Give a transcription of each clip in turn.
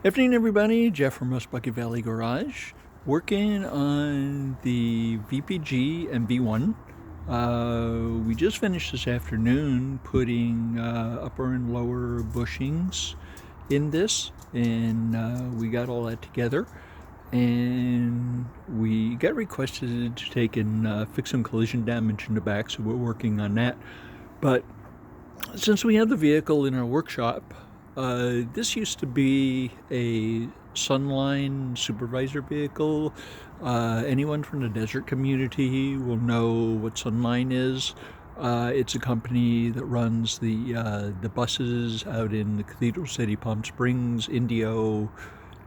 Afternoon, everybody. Jeff from West Bucket Valley Garage, working on the VPG and V1. We just finished this afternoon putting upper and lower bushings in this, and we got all that together. And we got requested to take and fix some collision damage in the back, so we're working on that. But since we have the vehicle in our workshop, this used to be a Sunline supervisor vehicle. Anyone from the desert community will know what Sunline is. It's a company that runs the buses out in the Cathedral City, Palm Springs, Indio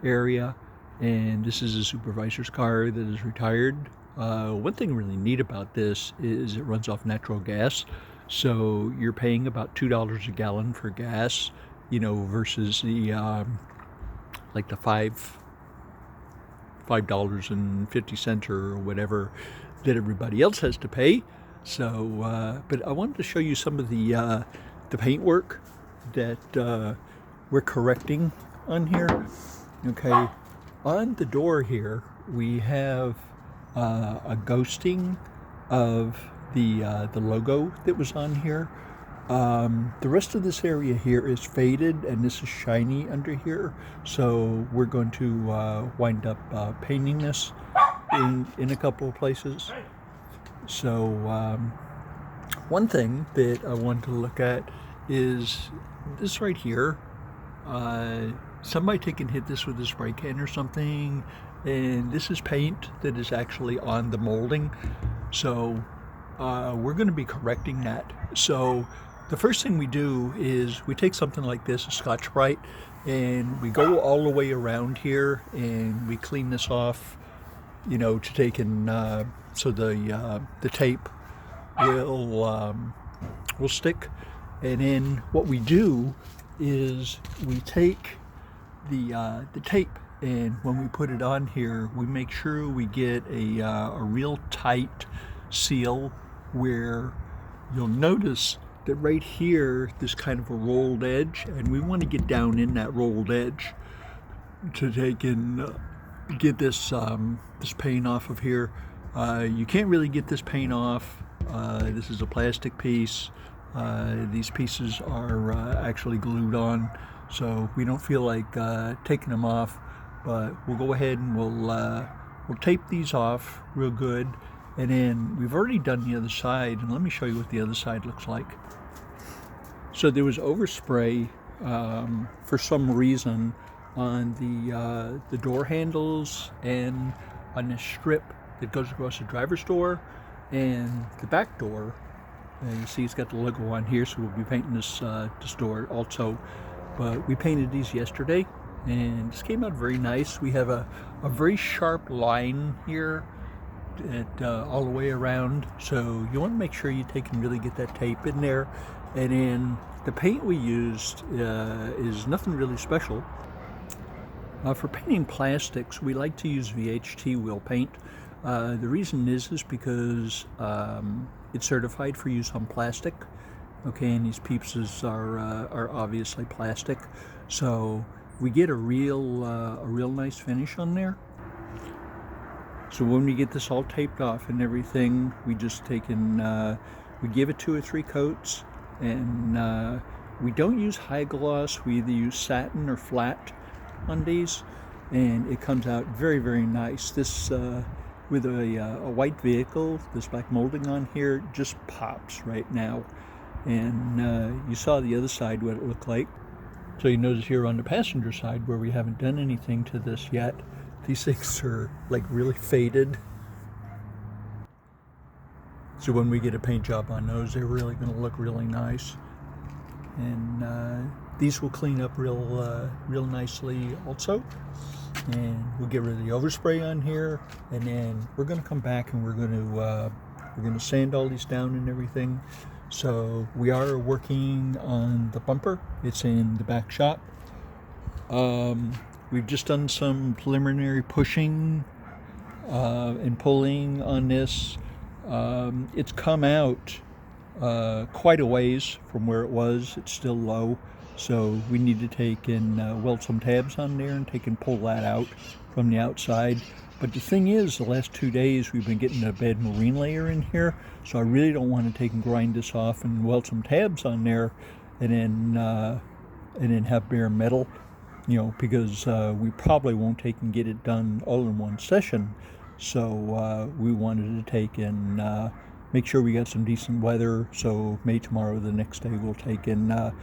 area, and this is a supervisor's car that is retired. One thing really neat about this is it runs off natural gas, so you're paying about $2 a gallon for gas, versus the like the $5.50 or whatever that everybody else has to pay. So, but I wanted to show you some of the paintwork that we're correcting on here. Okay, on the door here we have a ghosting of the logo that was on here. The rest of this area here is faded, and this is shiny under here, so we're going to wind up painting this in a couple of places. So one thing that I wanted to look at is this right here. Somebody take and hit this with a spray can or something, and this is paint that is actually on the molding, so we're going to be correcting that. So the first thing we do is we take something like this, a Scotch-Brite, and we go all the way around here and we clean this off, to take and so the tape will stick. And then what we do is we take the tape, and when we put it on here, we make sure we get a real tight seal, where you'll notice that right here there's kind of a rolled edge, and we want to get down in that rolled edge to take and get this this paint off of here. You can't really get this paint off. This is a plastic piece. These pieces are actually glued on, so we don't feel like taking them off, but we'll go ahead and we'll tape these off real good. And then we've already done the other side, and let me show you what the other side looks like. So there was overspray for some reason on the door handles and on this strip that goes across the driver's door and the back door. And you see it's got the logo on here, so we'll be painting this door also. But we painted these yesterday, and this came out very nice. We have a very sharp line here all the way around, so you want to make sure you take and really get that tape in there. And then the paint we used is nothing really special. For painting plastics, we like to use VHT wheel paint. The reason is because it's certified for use on plastic. Okay, and these pieces are obviously plastic, so we get a real nice finish on there. So when we get this all taped off and everything, we just take and we give it 2 or 3 coats, and we don't use high gloss. We either use satin or flat on these, and it comes out very, very nice. This with a white vehicle, this black molding on here just pops right now. And you saw the other side what it looked like. So you notice here on the passenger side, where we haven't done anything to this yet, these things are like really faded. So when we get a paint job on those, they're really going to look really nice. And these will clean up real nicely also. And we'll get rid of the overspray on here, and then we're going to come back and we're going to sand all these down and everything. So we are working on the bumper. It's in the back shop. We've just done some preliminary pushing and pulling on this. It's come out quite a ways from where it was. It's still low, So we need to take and weld some tabs on there and take and pull that out from the outside. But the thing is, the last 2 days we've been getting a bad marine layer in here, so I really don't want to take and grind this off and weld some tabs on there and then have bare metal, you know, because we probably won't take and get it done all in one session. So we wanted to take and make sure we got some decent weather. So maybe tomorrow or the next day we'll take and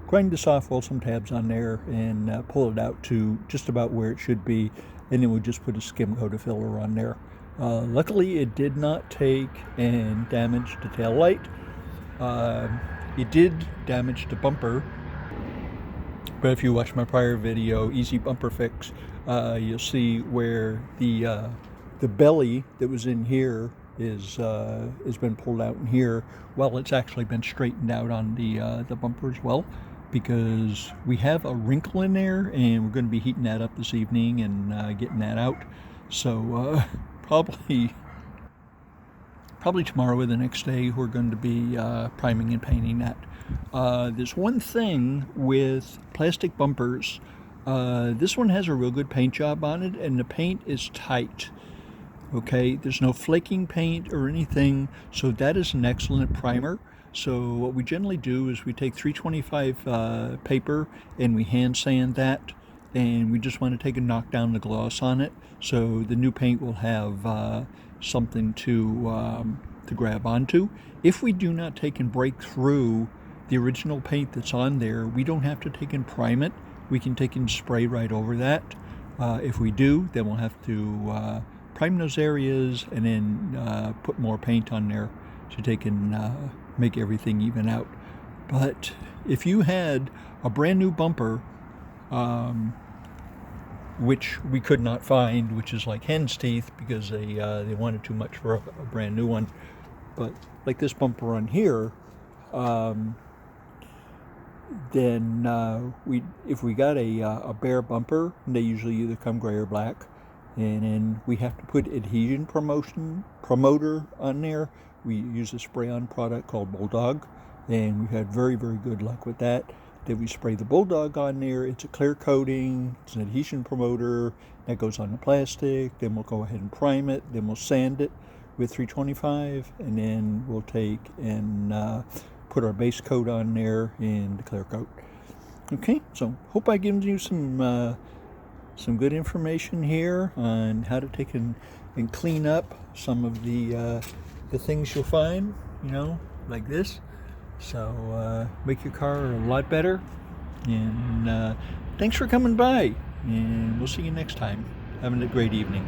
grind this off, weld some tabs on there, and pull it out to just about where it should be, and then we'll just put a skim coat of filler on there. Luckily it did not take and damage the tail light. It did damage the bumper, but if you watch my prior video, Easy Bumper Fix, you'll see where the belly that was in here is has been pulled out in here. Well, it's actually been straightened out on the bumper as well, because we have a wrinkle in there, and we're going to be heating that up this evening and getting that out. So probably tomorrow or the next day we're going to be priming and painting that. There's one thing with plastic bumpers. This one has a real good paint job on it, and the paint is tight. Okay, there's no flaking paint or anything, so that is an excellent primer. So what we generally do is we take 325 paper and we hand sand that, and we just want to take and knock down the gloss on it, so the new paint will have something to grab onto. If we do not take and break through the original paint that's on there, we don't have to take and prime it. We can take and spray right over that. If we do, then we'll have to prime those areas and then put more paint on there to take and make everything even out. But if you had a brand new bumper, which we could not find, which is like hen's teeth because they wanted too much for a brand new one, but like this bumper on here, then if we got a bare bumper, they usually either come gray or black, and then we have to put adhesion promoter on there. We use a spray-on product called Bulldog, and we've had very, very good luck with that. Then we spray the Bulldog on there. It's a clear coating, it's an adhesion promoter that goes on the plastic. Then we'll go ahead and prime it, then we'll sand it with 325, and then we'll take and put our base coat on there and the clear coat. Okay, so hope I given you some good information here on how to take and clean up some of the things you'll find, you know, like this. So make your car a lot better. And thanks for coming by, and we'll see you next time. Having a great evening.